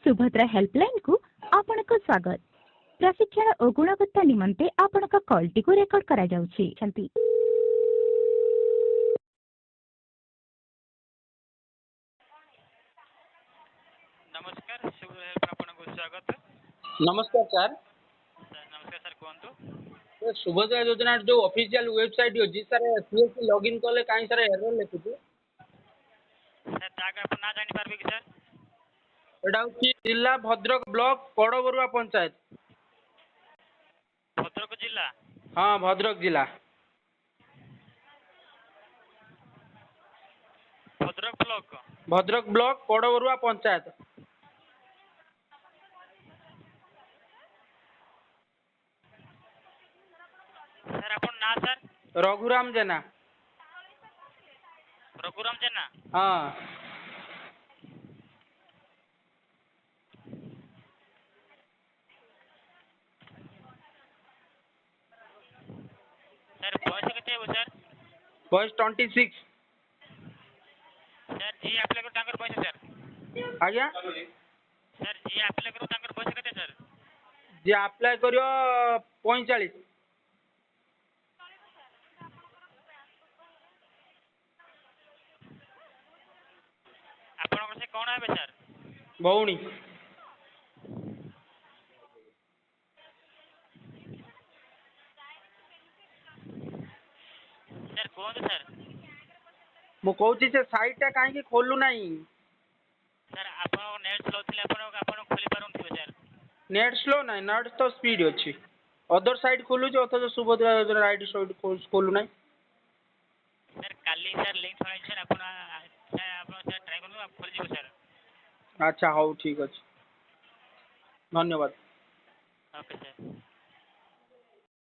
Subhadra helpline को आपनक स्वागत। प्रशिक्षण और गुणवत्ता निमंते आपनक कॉल टी को रेकॉर्ड करा जाउछि। नमस्कार शुभ हेल्प आपनको स्वागत। नमस्कार सर। नमस्कार सर कहतु। तो सुभद्रा योजना जो ऑफिशियल वेबसाइट अछि सर सीएससी लॉगिन कले काई सर एरर लिखुछु सर ताका अपन ना जानि पारबे कि सर एडा होछि जिला भद्रक ब्लॉक पड़बरुआ पंचायत। भद्रक जिला? हां भद्रक जिला। भद्रक ब्लॉक पड़बरुआ पंचायत। सर अपन ना सर रघुराम जेना। रघुराम जेना? हां सर बॉयस केते हो सर? बॉयस 26। सर जी अप्लाई करू तांकर पैसा सर? आज्ञा सर जी अप्लाई करू तांकर पैसा केते सर? जे अप्लाई करियो 45। आपन से कोन आबे सर? भौणी। सर कोन सर? मु कहूची से साइट टा काहे कि खोलु नाही। सर आपन नेट स्लो थिले आपन खोली पारुन थिबे सर? नेट स्लो नाही, नेट तो स्पीड अछि। अदर साइट खोलु जे अथवा सुभद्रा योजना आईडी साइट खोलु नाही। सर काली सर लिंक छाई सर आपन सर ट्राई करू आप खोल जिवो सर। अच्छा हो ठीक अछि। धन्यवाद। Okay sir.